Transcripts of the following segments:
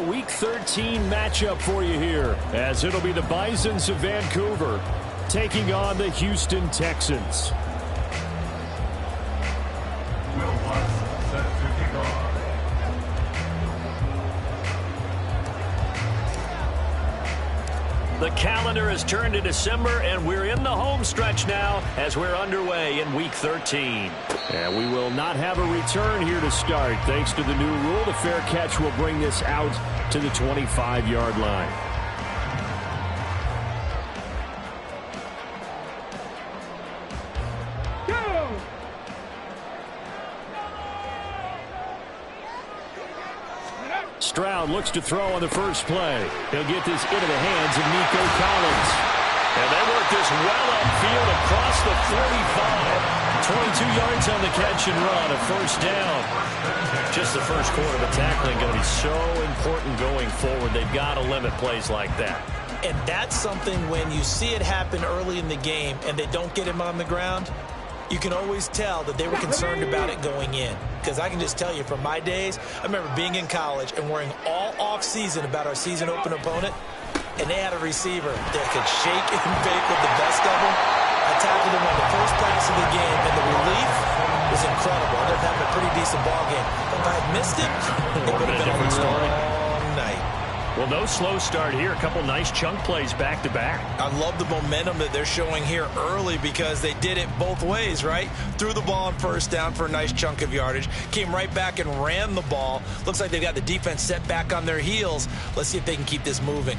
Week 13 matchup for you here, as it'll be the Bisons of Vancouver taking on the Houston Texans. The calendar has turned to December, and we're in the home stretch now as we're underway in Week 13. And we will not have a return here to start. Thanks to the new rule, the fair catch will bring this out to the 25-yard line. Stroud looks to throw on the first play. He'll get this into the hands of Nico Collins. And they work this well upfield across the 45. 22 yards on the catch and run, a first down. Just the first quarter, but tackling going to be so important going forward. They've got to limit plays like that. And that's something when you see it happen early in the game and they don't get him on the ground, you can always tell that they were concerned about it going in. Because I can just tell you from my days, I remember being in college and worrying all off-season about our season open opponent, and they had a receiver that could shake and bake with the best of them. I tackled him on the first pass of the game, and the relief was incredible. I ended up having a pretty decent ball game. But if I had missed it, it would have been a long night. Well, no slow start here. A couple nice chunk plays back-to-back. I love the momentum that they're showing here early because they did it both ways, right? Threw the ball on first down for a nice chunk of yardage. Came right back and ran the ball. Looks like they've got the defense set back on their heels. Let's see if they can keep this moving.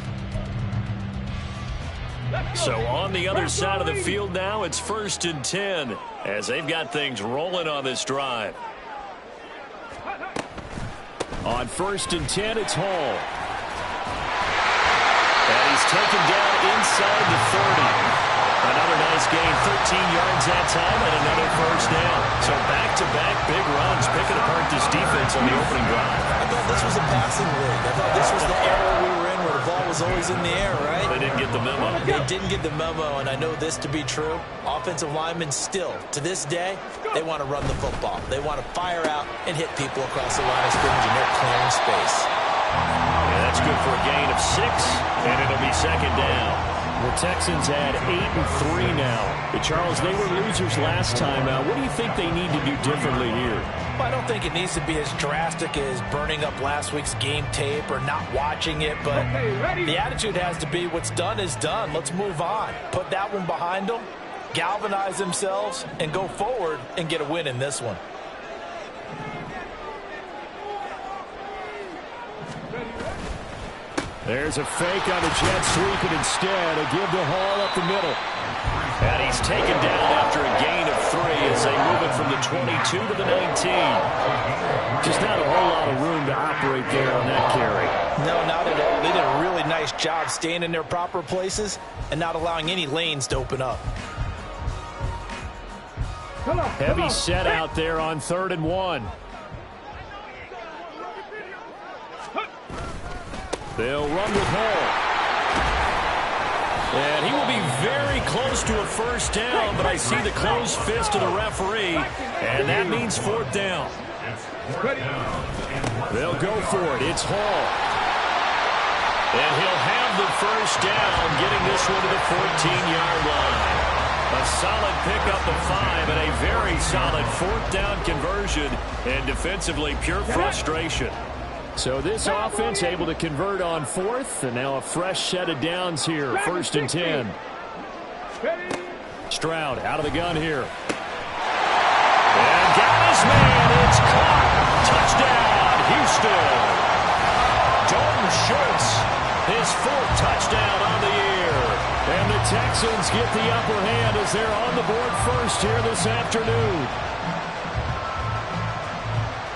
So on the other side of the field now, it's 1st and 10 as they've got things rolling on this drive. On 1st and 10, it's Hall. And he's taken down inside the 30. Another nice gain, 13 yards that time, and another first down. So back-to-back big runs, picking apart this defense on the opening drive. I thought this was a passing league. I thought this was the era we were in where the ball was always in the air, right? They didn't get the memo. They didn't get the memo, and I know this to be true. Offensive linemen still, to this day, they want to run the football. They want to fire out and hit people across the line of scrimmage, and they're clearing space. Yeah, that's good for a gain of 6, and it'll be 2nd down. The Texans had 8-3 now. But Charles, they were losers last time out. What do you think they need to do differently here? Well, I don't think it needs to be as drastic as burning up last week's game tape or not watching it, but the attitude has to be what's done is done. Let's move on. Put that one behind them, galvanize themselves, and go forward and get a win in this one. There's a fake on the jet sweep, and instead a give to Hall up the middle. And he's taken down after a gain of 3 as they move it from the 22 to the 19. Just not a whole lot of room to operate there on that carry. No, not at all. They did a really nice job staying in their proper places and not allowing any lanes to open up. Heavy set out there on 3rd and 1. They'll run with Hall. And he will be very close to a first down, but I see the closed fist of the referee, and that means 4th down. They'll go for it. It's Hall. And he'll have the first down, getting this one to the 14-yard line. A solid pickup of 5 and a very solid 4th down conversion, and defensively pure frustration. So this offense able to convert on 4th, and now a fresh set of downs here, 1st and 10. Stroud out of the gun here. And got his man. It's caught. Touchdown, Houston. Dalton Schultz, his 4th touchdown on the year. And the Texans get the upper hand as they're on the board first here this afternoon.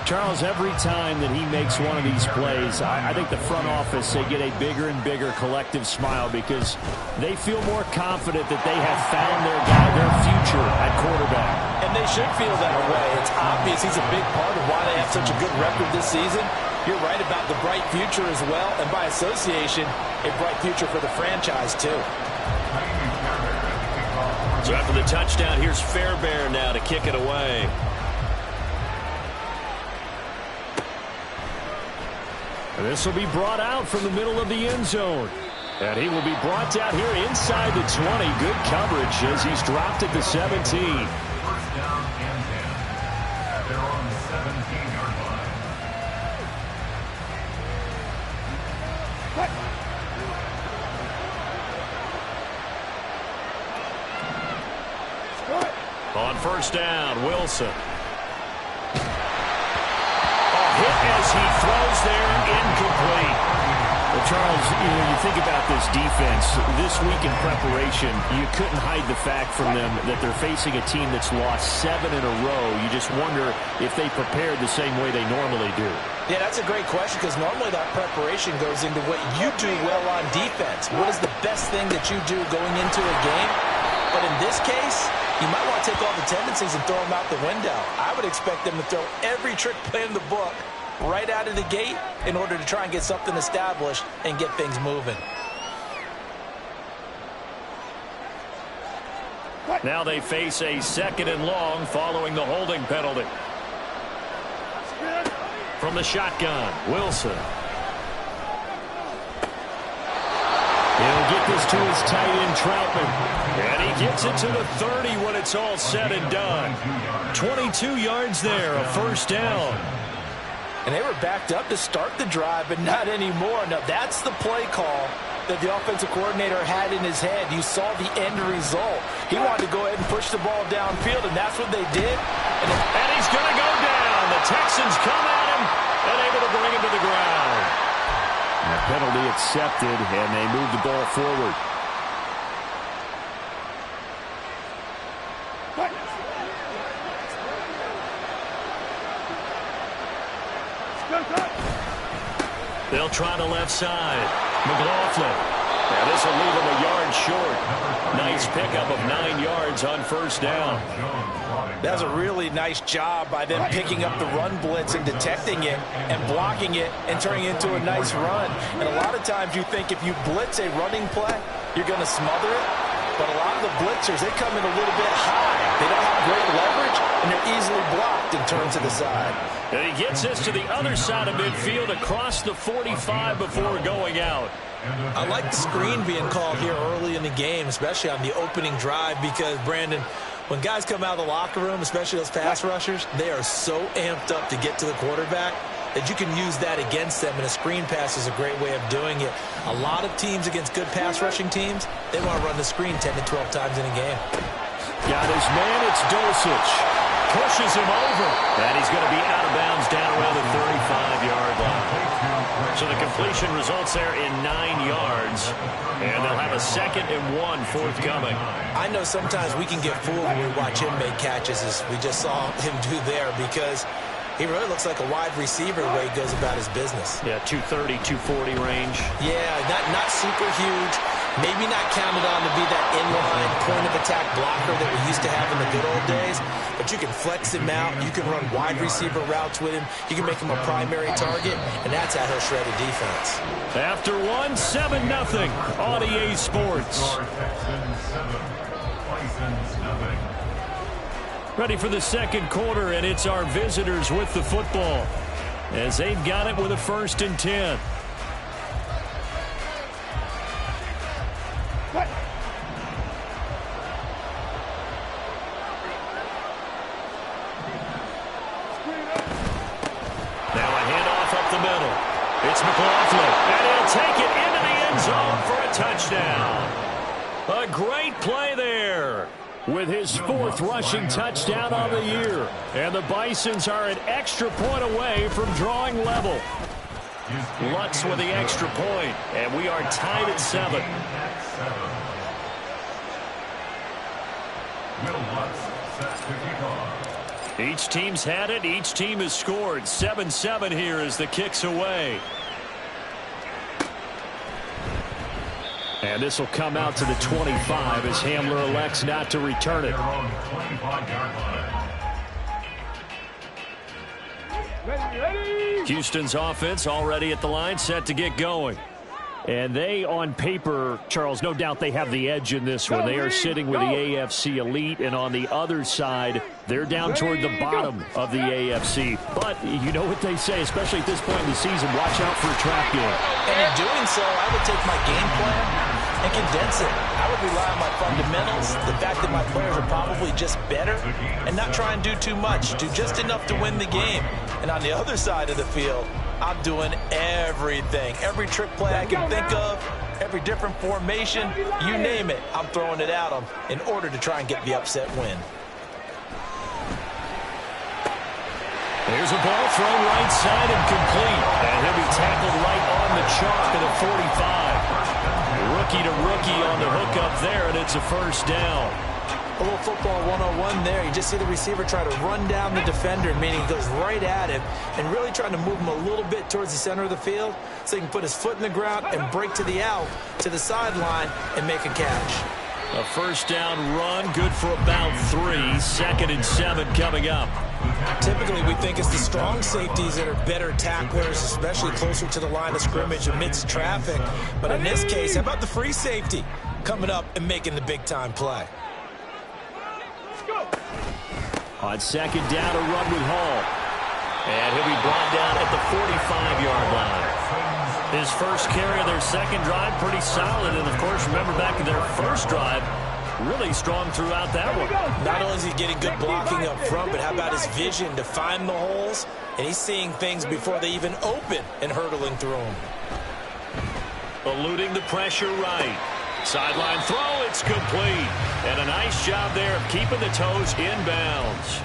Charles, every time that he makes one of these plays, I think the front office, they get a bigger and bigger collective smile because they feel more confident that they have found their guy, their future at quarterback. And they should feel that way. It's obvious he's a big part of why they have such a good record this season. You're right about the bright future as well, and by association, a bright future for the franchise too. So after the touchdown, here's Fairbairn now to kick it away. This will be brought out from the middle of the end zone. And he will be brought down here inside the 20. Good coverage as he's dropped at the 17. First down and 10. They're on the 17-yard line. On first down, Wilson. Hit as he throws there, incomplete. Well, Charles, you think about this defense. This week in preparation, you couldn't hide the fact from them that they're facing a team that's lost 7 in a row. You just wonder if they prepared the same way they normally do. Yeah, that's a great question because normally that preparation goes into what you do well on defense. What is the best thing that you do going into a game? But in this case, you might want to take all the tendencies and throw them out the window. I would expect them to throw every trick play in the book right out of the gate in order to try and get something established and get things moving. Now they face a 2nd and long following the holding penalty. From the shotgun, Wilson. He'll get this to his tight end, Troutman. And he gets it to the 30 when it's all said and done. 22 yards there, a first down. And they were backed up to start the drive, but not anymore. Now, that's the play call that the offensive coordinator had in his head. You saw the end result. He wanted to go ahead and push the ball downfield, and that's what they did. And he's going to go down. The Texans come at him and able to bring him to the ground. And the penalty accepted, and they move the ball forward. They'll try the left side. McLaughlin. And this will leave him a yard short. Nice pickup of 9 yards on first down. That was a really nice job by them picking up the run blitz and detecting it and blocking it and turning it into a nice run. And a lot of times you think if you blitz a running play, you're going to smother it. But a lot of the blitzers, they come in a little bit high. They don't have great leverage, and they're easily blocked and turned to the side. And he gets this to the other side of midfield across the 45 before going out. I like the screen being called here early in the game, especially on the opening drive, because, Brandon, when guys come out of the locker room, especially those pass rushers, they are so amped up to get to the quarterback that you can use that against them, and a screen pass is a great way of doing it. A lot of teams against good pass rushing teams, they want to run the screen 10 to 12 times in a game. Got his man, it's Dulcich. Pushes him over. And he's going to be out of bounds down around the 35-yard line. So the completion results there in 9 yards. And they'll have a 2nd and 1 forthcoming. I know sometimes we can get fooled when we watch him make catches, as we just saw him do there, because he really looks like a wide receiver the way he goes about his business. Yeah, 230, 240 range. Yeah, not super huge. Maybe not counted on to be that inline point-of-attack blocker that we used to have in the good old days. But you can flex him out. You can run wide receiver routes with him. You can make him a primary target, and that's how he'll shred a defense. After one, 7-0 on EA Sports. Ready for the second quarter, and it's our visitors with the football as they've got it with a 1st and 10. Now a handoff up the middle. It's McLaughlin, and he'll take it into the end zone for a touchdown. A great play there with his 4th rushing touchdown on the year. And the Bisons are an extra point away from drawing level. Lutz with the extra point, and we are tied at 7. Each team's had it. Each team has scored. 7-7 here as the kick's away. And this will come out to the 25 as Hamler elects not to return it. Houston's offense already at the line, set to get going. And they, on paper, Charles, no doubt they have the edge in this one. They are sitting with the AFC elite, and on the other side, they're down toward the bottom of the AFC. But you know what they say, especially at this point in the season, watch out for a trap game. And in doing so, I would take my game plan and condense it. I would rely on my fundamentals, the fact that my players are probably just better, and not try and do too much, do just enough to win the game. And on the other side of the field, I'm doing everything. Every trick play I can think of, every different formation, you name it, I'm throwing it at them in order to try and get the upset win. There's a ball thrown right side and complete. And he'll be tackled right on the chalk at the 45. Rookie to rookie on the hookup there, and it's a first down. A little football 101 there. You just see the receiver try to run down the defender, meaning he goes right at him and really trying to move him a little bit towards the center of the field so he can put his foot in the ground and break to the out, to the sideline, and make a catch. A first down run, good for about 3. 2nd and 7 coming up. Typically, we think it's the strong safeties that are better tacklers, especially closer to the line of scrimmage amidst traffic. But in this case, how about the free safety coming up and making the big-time play? On 2nd down, a run with Hall. And he'll be brought down at the 45-yard line. His first carry of their second drive, pretty solid. And, of course, remember back to their first drive, really strong throughout that one. Not only is he getting good blocking up front, but how about his vision to find the holes? And he's seeing things before they even open and hurdling through them. Eluding the pressure right. Sideline throw, it's complete. And a nice job there of keeping the toes inbounds.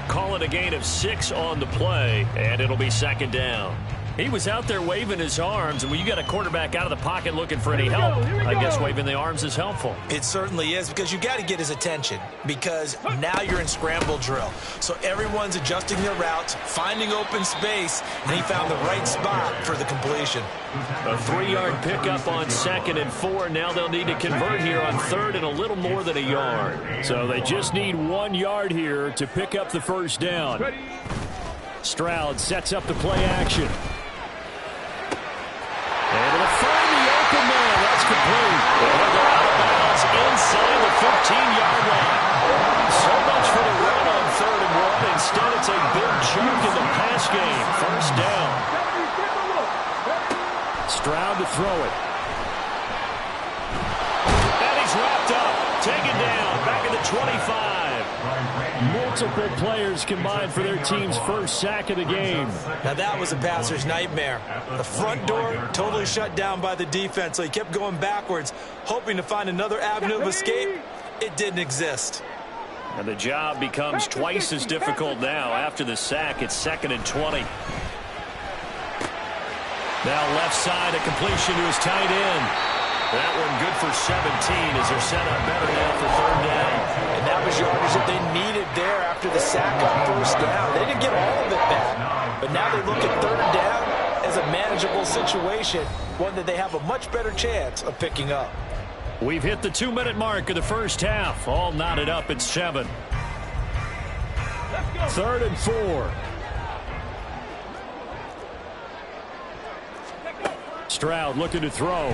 Call it a gain of 6 on the play, and it'll be 2nd down. He was out there waving his arms, and when you got a quarterback out of the pocket looking for any help, I guess waving the arms is helpful. It certainly is, because you got to get his attention, because now you're in scramble drill. So everyone's adjusting their routes, finding open space, and he found the right spot for the completion. A 3-yard pickup on 2nd and 4. Now they'll need to convert here on 3rd and a little more than a yard. So they just need 1 yard here to pick up the first down. Stroud sets up the play action. Able to find the open man. That's complete. And they're out of bounds inside the 15-yard line. So much for the run on 3rd and 1. Instead, it's a big chunk in the pass game. First down. Stroud to throw it. And he's wrapped up. Taken down. Back at the 25. Multiple players combined for their team's first sack of the game. Now that was a passer's nightmare. The front door totally shut down by the defense, so he kept going backwards, hoping to find another avenue of escape. It didn't exist. And the job becomes twice as difficult now. After the sack, it's 2nd and 20. Now left side, a completion to his tight end. That one good for 17 as they're set up better now for 3rd down. And that was yardage that they needed there after the sack on 1st down. They didn't get all of it back, but now they look at 3rd down as a manageable situation, one that they have a much better chance of picking up. We've hit the 2-minute mark of the first half. All knotted up at 7. 3rd and 4. Stroud looking to throw.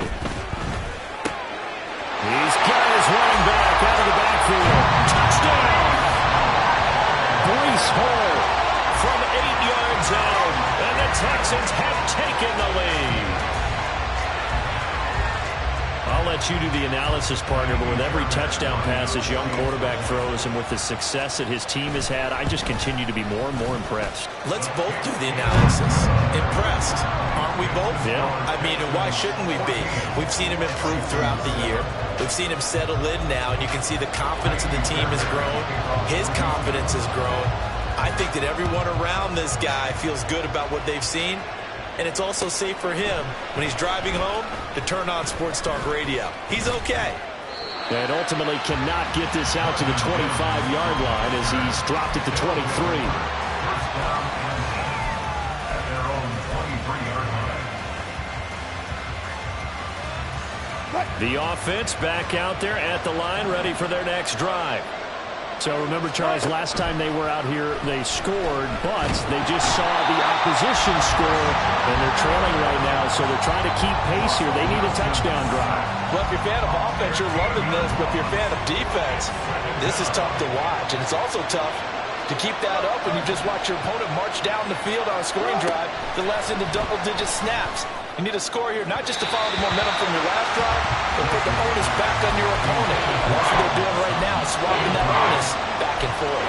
He's got his running back out of the backfield. Touchdown! Breece Hall from 8 yards out. And the Texans have taken the lead. I'll let you do the analysis, partner, but with every touchdown pass this young quarterback throws and with the success that his team has had, I just continue to be more and more impressed. Let's both do the analysis. Impressed. Aren't we both? Yeah. I mean, why shouldn't we be? We've seen him improve throughout the year. We've seen him settle in now, and you can see the confidence of the team has grown. His confidence has grown. I think that everyone around this guy feels good about what they've seen. And it's also safe for him when he's driving home to turn on Sports Talk Radio. He's okay. And ultimately cannot get this out to the 25-yard line as he's dropped at the 23. First down and 10 at their own 23-yard line. The offense back out there at the line, ready for their next drive. So remember, Charles, last time they were out here, they scored, but they just saw the opposition score, and they're trailing right now, so they're trying to keep pace here. They need a touchdown drive. Well, if you're a fan of offense, you're loving this, but if you're a fan of defense, this is tough to watch, and it's also tough to keep that up when you just watch your opponent march down the field on a scoring drive the last into double-digit snaps. You need a score here, not just to follow the momentum from your last drive, but put the onus back on your opponent. And that's what they're doing right now, swapping that onus back and forth.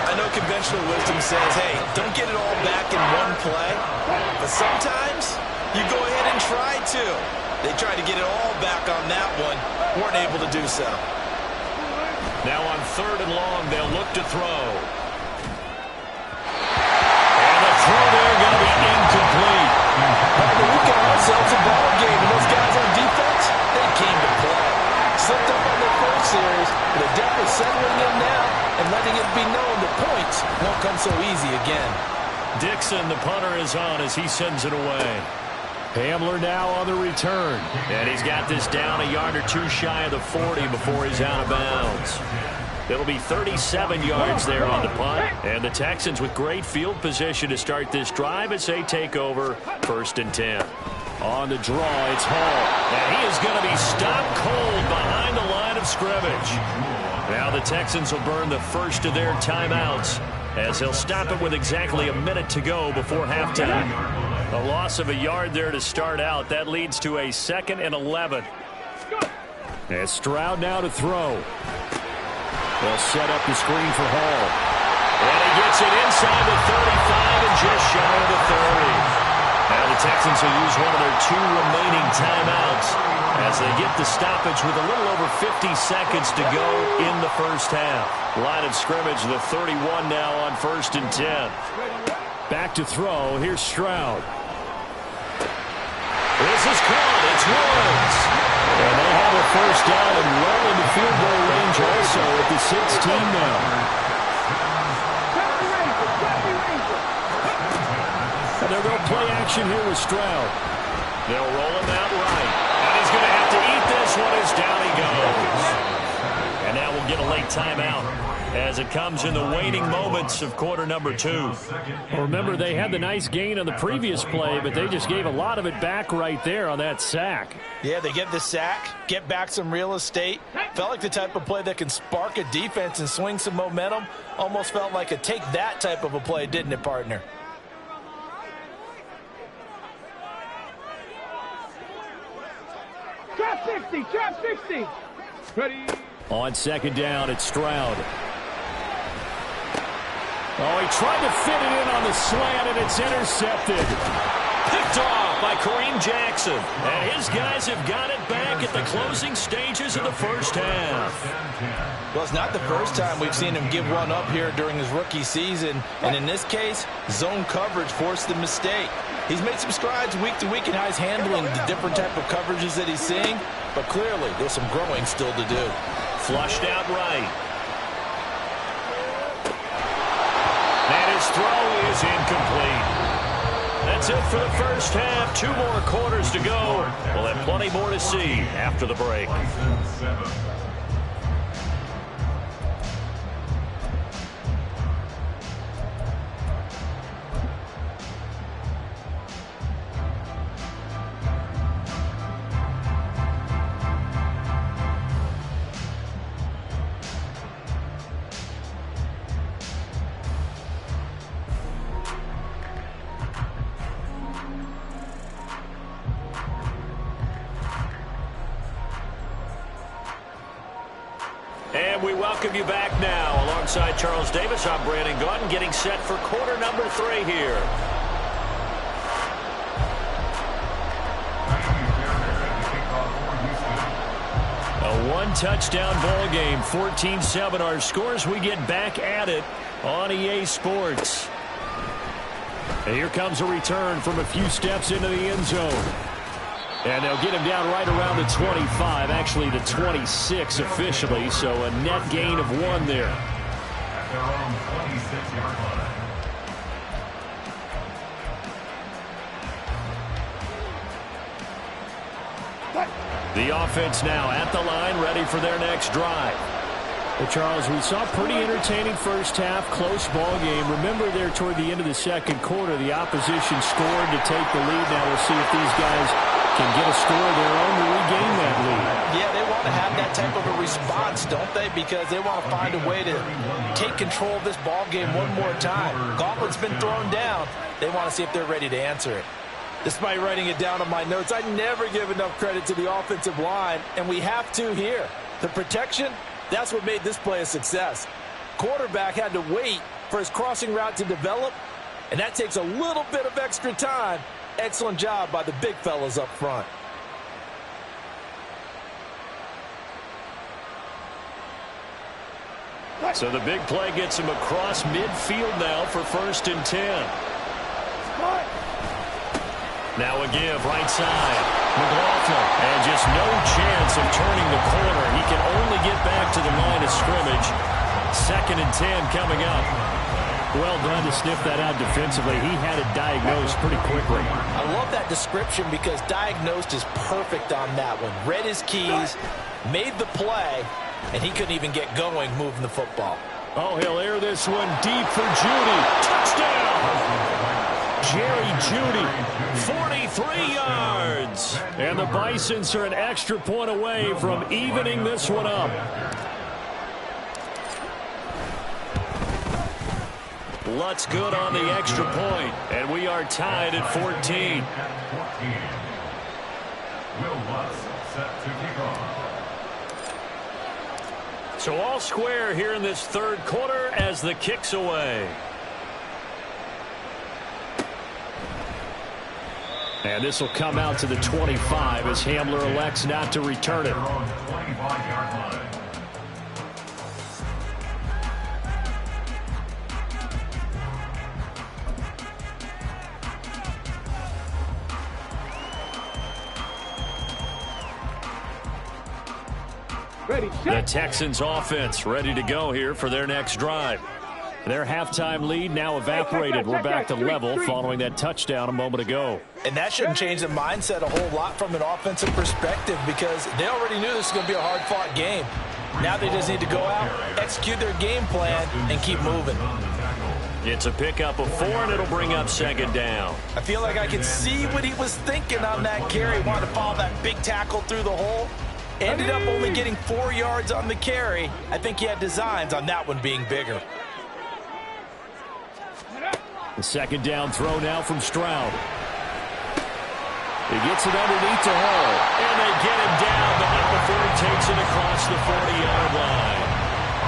I know conventional wisdom says, hey, don't get it all back in one play, but sometimes you go ahead and try to. They tried to get it all back on that one, weren't able to do so. Now on 3rd and long, they'll look to throw. And the throw there going to be incomplete. We got ourselves a ball game, and those guys on defense, they came to play. Slipped up on their first series, but they're definitely settling in now and letting it be known the points won't come so easy again. Dixon, the punter, is on as he sends it away. Hamler now on the return. And he's got this down a yard or two shy of the 40 before he's out of bounds. It'll be 37 yards there on the punt. And the Texans with great field position to start this drive as they take over 1st and 10. On the draw, it's Hall. And he is going to be stopped cold behind the line of scrimmage. Now the Texans will burn the first of their timeouts as they'll stop it with exactly a minute to go before halftime. A loss of a yard there to start out. That leads to a 2nd and 11. And Stroud now to throw. They'll set up the screen for Hall. And he gets it inside the 35 and just shy of the 30. Now the Texans will use one of their 2 remaining timeouts as they get the stoppage with a little over 50 seconds to go in the first half. Line of scrimmage, the 31 now on 1st and 10. Back to throw. Here's Stroud. This is caught. It's Woods. And they have a first down and well into field goal range also at the 16 now. And they'll go play action here with Stroud. They'll roll him out right. And he's going to have to eat this one as down he goes. And now we'll get a late timeout as it comes in the waning moments of quarter number 2. Well, remember, they had the nice gain on the previous play, but they just gave a lot of it back right there on that sack. Yeah, they get the sack, get back some real estate. Felt like the type of play that can spark a defense and swing some momentum. Almost felt like a take that type of a play, didn't it, partner? Trap 60, trap 60. Ready. On 2nd down, it's Stroud. Oh, he tried to fit it in on the slant, and it's intercepted. Picked off by Kareem Jackson. And his guys have got it back at the closing stages of the first half. Well, it's not the first time we've seen him give one up here during his rookie season. And in this case, zone coverage forced the mistake. He's made some strides week to week in how he's handling the different type of coverages that he's seeing. But clearly, there's some growing still to do. Flushed out right. And his throw is incomplete. That's it for the first half. 2 more quarters to go. We'll have plenty more to see after the break. And we welcome you back now. Alongside Charles Davis, I'm Brandon Gaudin, getting set for quarter number 3 here. A 1-touchdown ball game, 14-7 our scores. We get back at it on EA Sports. And here comes a return from a few steps into the end zone. And they'll get him down right around the 25, actually the 26 officially, so a net gain of 1 there. At their own 26-yard line. The offense now at the line, ready for their next drive. Well, Charles, we saw a pretty entertaining first half, close ball game. Remember there toward the end of the second quarter, the opposition scored to take the lead. Now we'll see if these guys can get a score of their own to regain that lead. Yeah, they want to have that type of a response, don't they? Because they want to find a way to take control of this ball game one more time. Gauntlet's been thrown down. They want to see if they're ready to answer it. Despite writing it down on my notes, I never give enough credit to the offensive line, and we have to here. The protection, that's what made this play a success. Quarterback had to wait for his crossing route to develop, and that takes a little bit of extra time. Excellent job by the big fellas up front. So the big play gets him across midfield now for 1st and 10. Now a give, right side. McLaughlin, and just no chance of turning the corner. He can only get back to the line of scrimmage. 2nd and 10 coming up. Well done to sniff that out defensively. He had it diagnosed pretty quickly. I love that description because diagnosed is perfect on that one. Read his keys, made the play, and he couldn't even get going moving the football. Oh, he'll air this one deep for Judy. Touchdown! Jerry Judy, 43 yards. And the Bisons are an extra point away from evening this one up. Lutz good on the extra point, and we are tied at 14. Will Lutz set to kick off. So all square here in this 3rd quarter as the kick's away. And this will come out to the 25 as Hamler elects not to return it. Ready, The Texans offense ready to go here for their next drive. Their halftime lead now evaporated. We're back to level following that touchdown a moment ago. And that shouldn't change the mindset a whole lot from an offensive perspective because they already knew this was going to be a hard-fought game. Now they just need to go out, execute their game plan, and keep moving. It's a pickup of 4, and it'll bring up 2nd down. I feel like I can see what he was thinking on that carry. Wanted to follow that big tackle through the hole. Ended up only getting 4 yards on the carry. I think he had designs on that one being bigger. The 2nd down throw now from Stroud. He gets it underneath to Hall. And they get him down, but not before he takes it across the 40-yard line.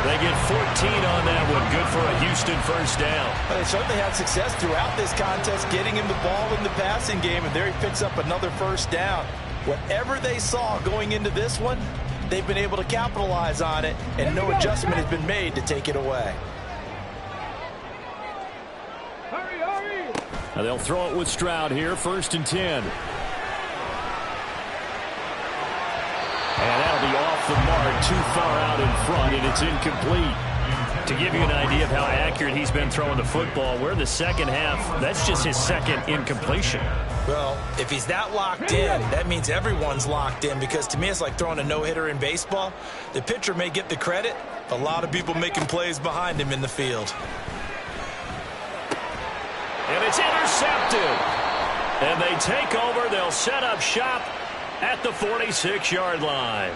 They get 14 on that one. Good for a Houston 1st down. Well, they certainly had success throughout this contest getting him the ball in the passing game, and there he picks up another 1st down. Whatever they saw going into this one, they've been able to capitalize on it, and no adjustment has been made to take it away. Hurry, hurry! Now they'll throw it with Stroud here, 1st and 10. And that'll be off the mark, too far out in front, and it's incomplete. To give you an idea of how accurate he's been throwing the football, we're in the 2nd half. That's just his 2nd incompletion. Well, if he's that locked in, that means everyone's locked in because to me it's like throwing a no-hitter in baseball. The pitcher may get the credit, but a lot of people making plays behind him in the field. And it's intercepted. And they take over. They'll set up shop at the 46-yard line.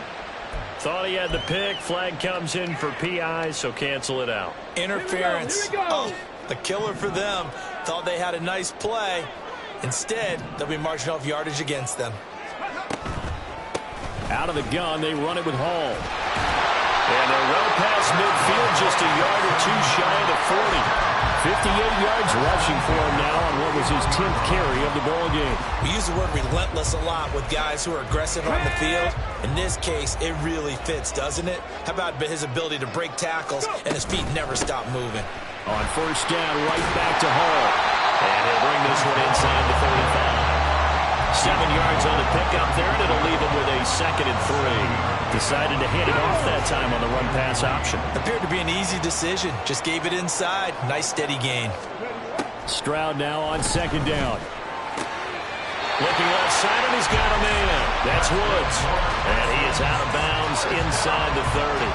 Thought he had the pick. Flag comes in for PI, so cancel it out. Interference. Here we go. Oh, the killer for them. Thought they had a nice play. Instead, they'll be marching off yardage against them. Out of the gun, they run it with Hall. And they're well past midfield, just a yard or 2 shy of the 40. 58 yards rushing for him now on what was his 10th carry of the ball game. We use the word relentless a lot with guys who are aggressive on the field. In this case, it really fits, doesn't it? How about his ability to break tackles and his feet never stop moving? On 1st down, right back to Hall. And he'll bring this one inside the 35. 7 yards on the pickup there, and it'll leave him with a 2nd and 3. Decided to hand it off that time on the run-pass option. Appeared to be an easy decision. Just gave it inside. Nice steady gain. Stroud now on 2nd down. Looking left side, and he's got a man. That's Woods. And he is out of bounds inside the 30.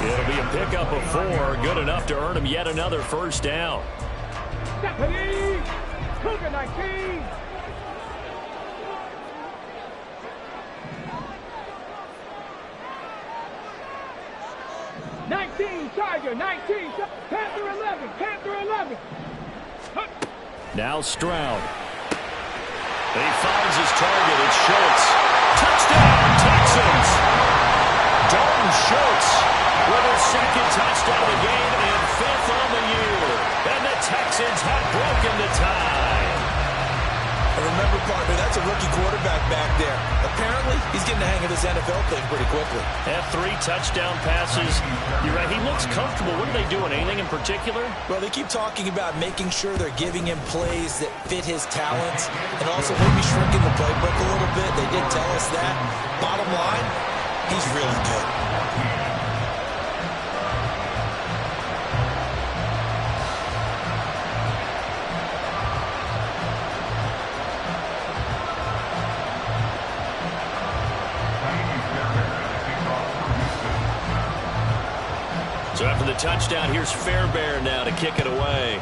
It'll be a pickup of 4, good enough to earn him yet another first down. Stephanie, Cougar 19. Tiger 19, Panther 11, Panther 11. Now Stroud. He finds his target. It's Schultz. Touchdown, Texans. Dalton Schultz with his second touchdown of the game and 5th on the year. And the Texans have broken the tie. And remember, partner, that's a rookie quarterback back there. Apparently, he's getting the hang of this NFL thing pretty quickly. Have 3 touchdown passes. You're right, he looks comfortable. What are they doing? Anything in particular? Well, they keep talking about making sure they're giving him plays that fit his talents and also maybe shrinking the playbook a little bit. They did tell us that. Bottom line, he's really good. So after the touchdown, here's Fairbairn now to kick it away.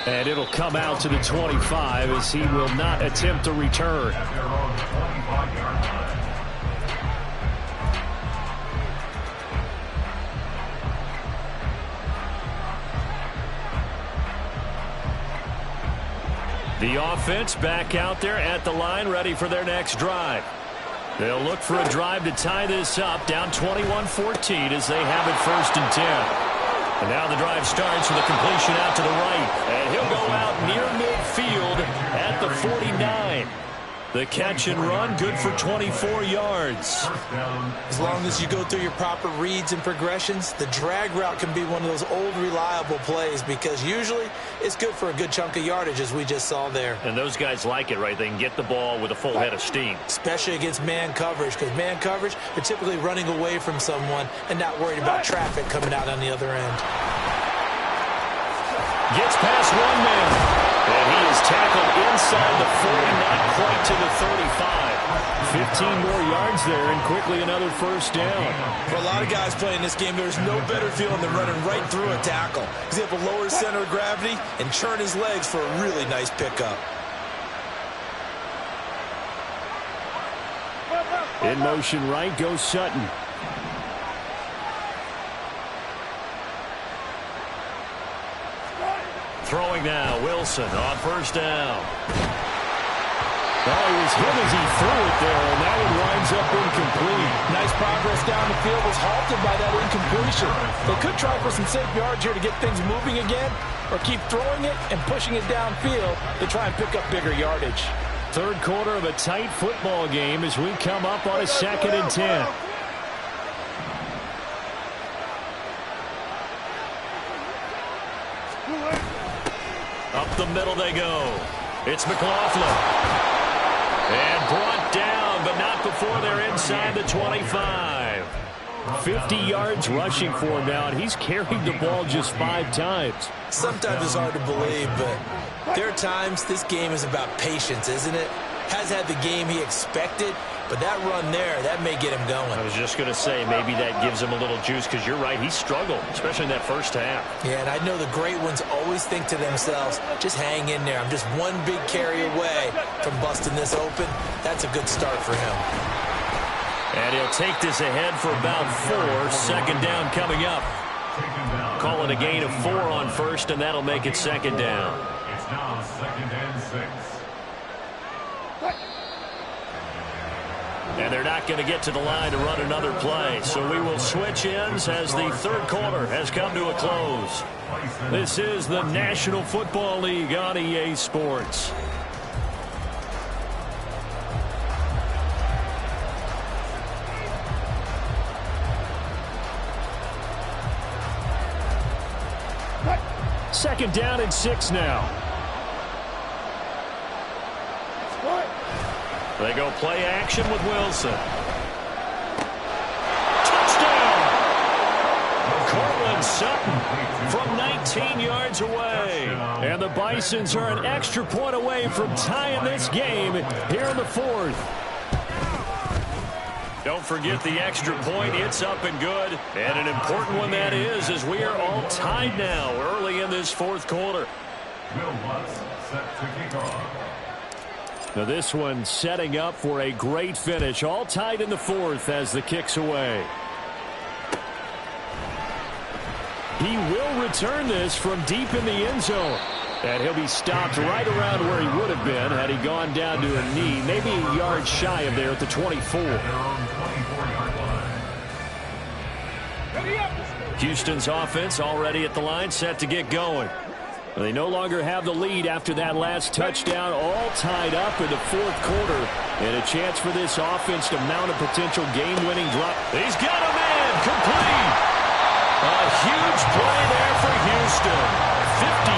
And it'll come out to the 25 as he will not attempt to return. The offense back out there at the line, ready for their next drive. They'll look for a drive to tie this up, down 21-14 as they have it 1st and 10. And now the drive starts with a completion out to the right. And he'll go out near midfield at the 49. The catch and run, good for 24 yards. As long as you go through your proper reads and progressions, the drag route can be one of those old reliable plays because usually it's good for a good chunk of yardage as we just saw there. And those guys like it, right? They can get the ball with a full head of steam. Especially against man coverage, because man coverage, they're typically running away from someone and not worried about traffic coming out on the other end. Gets past one man. And he is tackled inside the 40, not quite to the 35. 15 more yards there, and quickly another first down. For a lot of guys playing this game, there's no better feeling than running right through a tackle. He's able to lower his center of gravity and churn his legs for a really nice pickup. In motion right goes Sutton. Throwing now, Wilson on first down. Oh, he was hit as he threw it there, and that one winds up incomplete. Nice progress down the field, was halted by that incompletion. They could try for some safe yards here to get things moving again, or keep throwing it and pushing it downfield to try and pick up bigger yardage. 3rd quarter of a tight football game as we come up on a 2nd and 10. Up the middle they go. It's McLaughlin. And brought down, but not before they're inside the 25. 50 yards rushing for him now, and he's carried the ball just 5 times. Sometimes it's hard to believe, but there are times this game is about patience, isn't it? Has had the game he expected, but that run there, that may get him going. I was just going to say, maybe that gives him a little juice, because you're right, he struggled, especially in that first half. Yeah, and I know the great ones always think to themselves, just hang in there. I'm just one big carry away from busting this open. That's a good start for him. And he'll take this ahead for about 4. 2nd down coming up. Call it a gain of 4 on first, and that'll make it 2nd down. It's now 2nd and 6. And they're not going to get to the line to run another play. So we will switch ends as the 3rd quarter has come to a close. This is the National Football League on EA Sports. Second down and 6 now. They go play action with Wilson. Touchdown! Cortland Sutton from 19 yards away. And the Bisons are an extra point away from tying this game here in the 4th. Don't forget the extra point. It's up and good. And an important one that is, as we are all tied now early in this fourth quarter. Will Lutz set to kick off. Now this one setting up for a great finish. All tied in the fourth as the kick's away. He will return this from deep in the end zone. And he'll be stopped right around where he would have been had he gone down to a knee, maybe a yard shy of there at the 24. Houston's offense already at the line, set to get going. They no longer have the lead after that last touchdown, all tied up in the fourth quarter. And a chance for this offense to mount a potential game-winning drop. He's got a man, complete. A huge play there for Houston. 51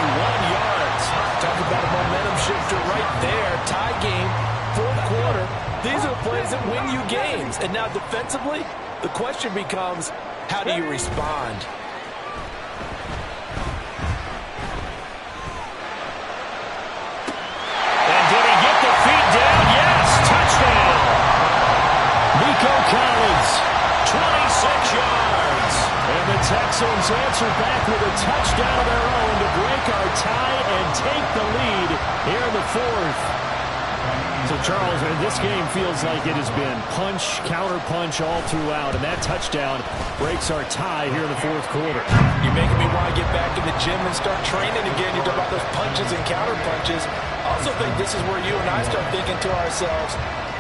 yards. Talk about a momentum shifter right there. Tie game, fourth quarter. These are plays that win you games. And now defensively, the question becomes, how do you respond? And did he get the feet down? Yes, touchdown. Nico Collins, 26 yards. And the Texans answer back with a touchdown of their own to break our tie and take the lead here in the fourth. So, Charles, this game feels like it has been punch, counter-punch all throughout, and that touchdown breaks our tie here in the fourth quarter. You're making me want to get back in the gym and start training again. You talk about those punches and counter-punches. I also think this is where you and I start thinking to ourselves,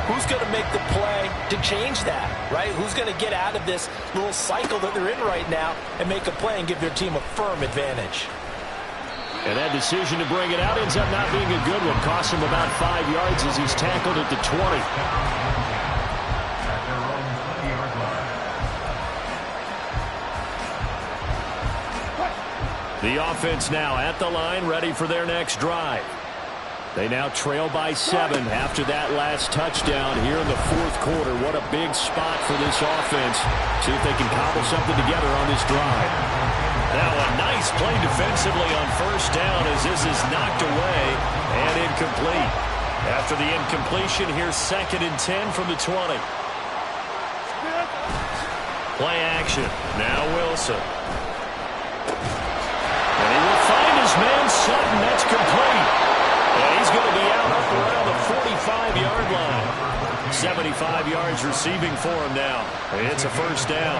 who's going to make the play to change that, right? Who's going to get out of this little cycle that they're in right now and make a play and give their team a firm advantage? And that decision to bring it out ends up not being a good one. Costs him about 5 yards as he's tackled at the 20. The offense now at the line, ready for their next drive. They now trail by 7 after that last touchdown here in the fourth quarter. What a big spot for this offense. See if they can cobble something together on this drive. Now a nice play defensively on first down as this is knocked away and incomplete. After the incompletion, here's 2nd and 10 from the 20. Play action. Now Wilson. And he will find his man Sutton. That's complete. And he's going to be out up around the 45-yard line. 75 yards receiving for him now. It's a first down.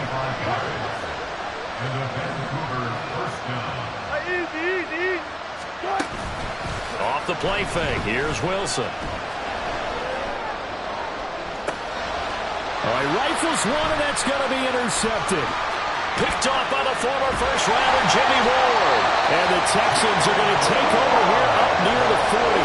Off the play fake. Here's Wilson. All right, rifles one, and that's going to be intercepted. Picked off by the former first-rounder Jimmy Ward. And the Texans are going to take over here up near the 40.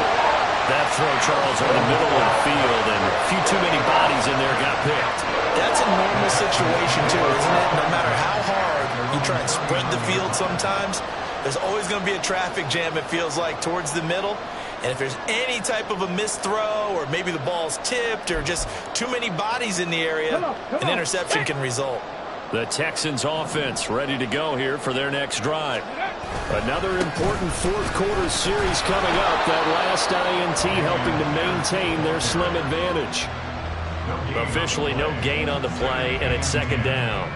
That throw, Charles, over the middle of the field, and a few too many bodies in there got picked. That's a normal situation, too, isn't it? No matter how hard you try and spread the field sometimes, there's always going to be a traffic jam, it feels like, towards the middle. And if there's any type of a missed throw or maybe the ball's tipped or just too many bodies in the area, an interception can result. The Texans offense ready to go here for their next drive. Another important fourth quarter series coming up. That last INT helping to maintain their slim advantage. Officially no gain on the play, and it's 2nd down.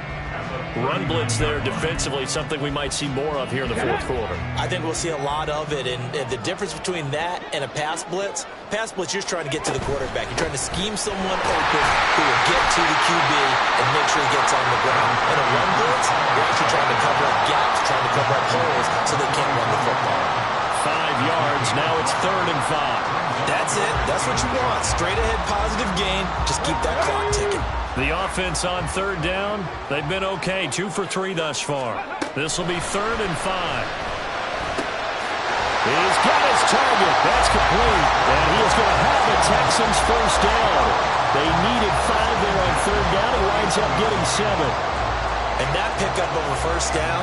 Run blitz there defensively, something we might see more of here in the fourth quarter. I think we'll see a lot of it, and the difference between that and a pass blitz, you're just trying to get to the quarterback. You're trying to scheme someone open who will get to the QB and make sure he gets on the ground. In a run blitz, you're actually trying to cover up gaps, trying to cover up holes so they can't run the football. 5 yards, now it's 3rd and 5. That's it. That's what you want. Straight ahead positive gain. Just keep that clock ticking. The offense on 3rd down, they've been okay. 2 for 3 thus far. This will be 3rd and 5. He's got his target. That's complete. And he is going to have the Texans first down. They needed 5 there on 3rd down. He winds up getting 7. And that pickup of a first down,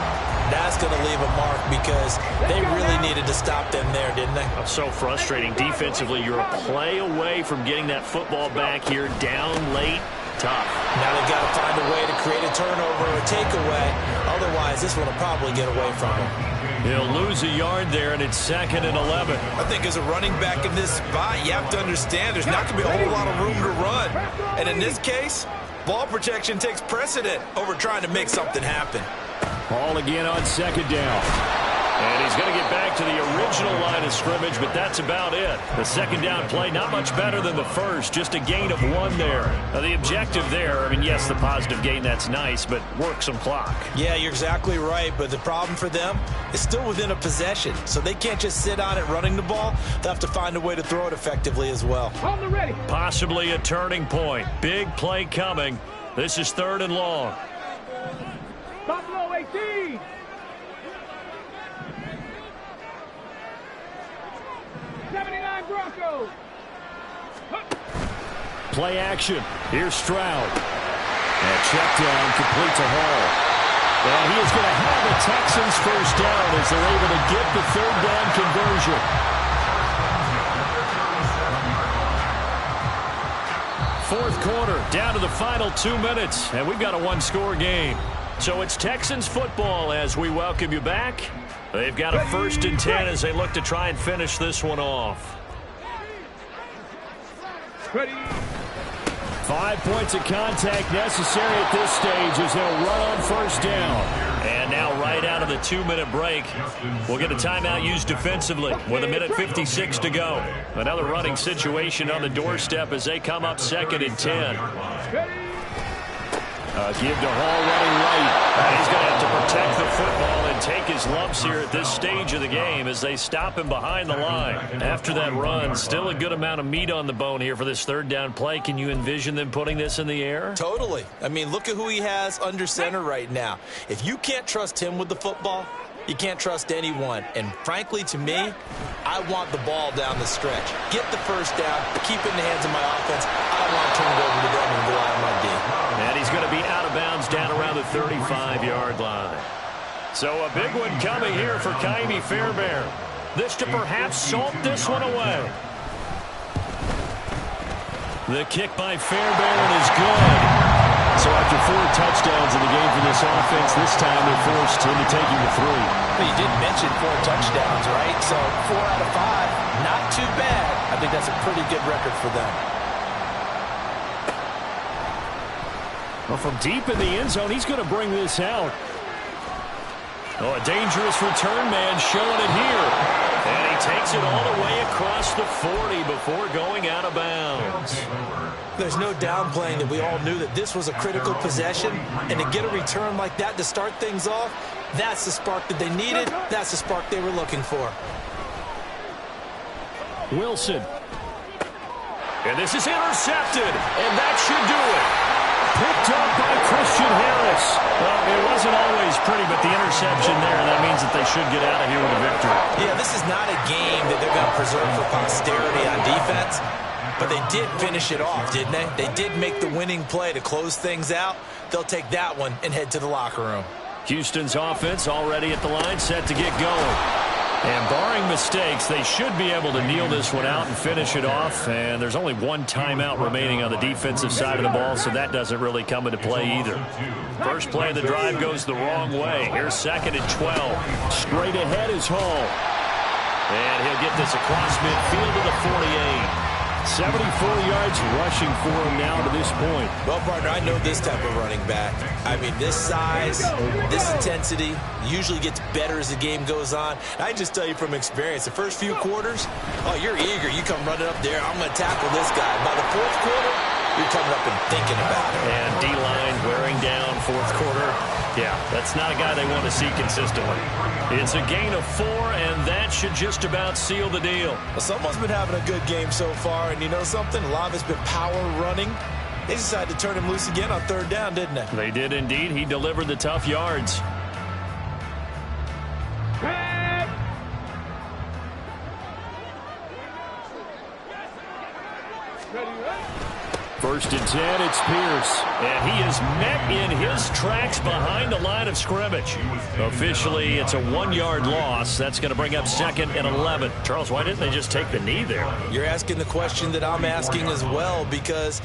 that's going to leave a mark because they really needed to stop them there, didn't they? So frustrating. Defensively, you're a play away from getting that football back here down late. Tough. Now they've got to find a way to create a turnover or a takeaway. Otherwise, this one will probably get away from him. He'll lose a yard there, and it's 2nd and 11. I think as a running back in this spot, you have to understand there's not going to be a whole lot of room to run. And in this case, Ball protection takes precedent over trying to make something happen. Ball again on second down. And he's going to get back to the original line of scrimmage, but that's about it. The second down play, not much better than the first, just a gain of 1 there. Now, the objective there, I mean, yes, the positive gain, that's nice, but work some clock. Yeah, you're exactly right, but the problem for them is still within a possession, so they can't just sit on it running the ball. They'll have to find a way to throw it effectively as well. On the ready. Possibly a turning point. Big play coming. This is 3rd and long. Buffalo 18. Broncos. Play action. Here's Stroud. And check down complete to Hall. And he is going to have the Texans first down as they're able to get the 3rd down conversion. 4th quarter, down to the final 2 minutes, and we've got a 1-score game. So it's Texans football as we welcome you back. They've got a 1st and 10 as they look to try and finish this one off. Ready. 5 points of contact necessary at this stage as they'll run on 1st down. And now right out of the 2-minute break, we'll get a timeout used defensively with 1:56 to go. Another running situation on the doorstep as they come up 2nd and 10. Give to Hall running right. He's going to have to protect the football and take his lumps here at this stage of the game as they stop him behind the line. After that run, still a good amount of meat on the bone here for this 3rd down play. Can you envision them putting this in the air? Totally. I mean, look at who he has under center right now. If you can't trust him with the football, you can't trust anyone. And frankly, to me, I want the ball down the stretch. Get the 1st down, keep it in the hands of my offense. I don't want to turn it over to them and rely on my D. And he's going to be out of bounds down around the 35-yard line. So a big one coming here for Ka'imi Fairbairn. This to perhaps salt this one away. The kick by Fairbairn is good. So after 4 touchdowns in the game for this offense, this time they're forced into taking the 3. Well, you did mention 4 touchdowns, right? So 4 out of 5, not too bad. I think that's a pretty good record for them. Well, from deep in the end zone, he's going to bring this out. Oh, a dangerous return man showing it here. And he takes it all the way across the 40 before going out of bounds. There's no downplaying that we all knew that this was a critical possession, and to get a return like that to start things off, that's the spark that they needed. That's the spark they were looking for. Wilson. And this is intercepted, and that should do it. Picked up by Christian Harris. Well, it wasn't always pretty, but the interception there, that means that they should get out of here with a victory. Yeah, this is not a game that they're going to preserve for posterity on defense. But they did finish it off, didn't they? They did make the winning play to close things out. They'll take that one and head to the locker room. Houston's offense already at the line, set to get going. And barring mistakes, they should be able to kneel this one out and finish it off. And there's only 1 timeout remaining on the defensive side of the ball, so that doesn't really come into play either. First play of the drive goes the wrong way. Here's 2nd and 12. Straight ahead is Hall. And he'll get this across midfield to the 48. 74 yards rushing for him now to this point. Well, partner, I know this type of running back. I mean, this size, this intensity usually gets better as the game goes on. I just tell you from experience, the first few quarters, oh, you're eager. You come running up there, I'm going to tackle this guy. By the 4th quarter, you're coming up and thinking about it. And D-line wearing down 4th quarter. Yeah, that's not a guy they want to see consistently. It's a gain of 4, and that should just about seal the deal. Well, someone's been having a good game so far, and you know something? A lot of it's been power running. They decided to turn him loose again on 3rd down, didn't they? They did indeed. He delivered the tough yards. First and 10, it's Pierce. And he is met in his tracks behind the line of scrimmage. Officially, it's a 1-yard loss. That's going to bring up 2nd and 11. Charles, why didn't they just take the knee there? You're asking the question that I'm asking as well, because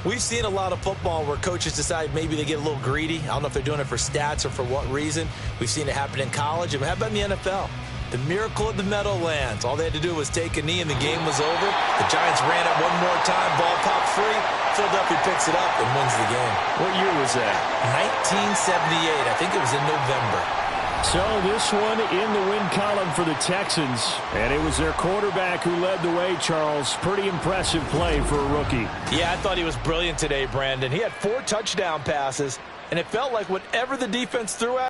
we've seen a lot of football where coaches decide maybe they get a little greedy. I don't know if they're doing it for stats or for what reason. We've seen it happen in college. And how about in the NFL? The miracle of the Meadowlands. All they had to do was take a knee and the game was over. The Giants ran it one more time. Ball popped free. Philadelphia picks it up and wins the game. What year was that? 1978. I think it was in November. So this one in the win column for the Texans. And it was their quarterback who led the way, Charles. Pretty impressive play for a rookie. Yeah, I thought he was brilliant today, Brandon. He had 4 touchdown passes, and it felt like whatever the defense threw at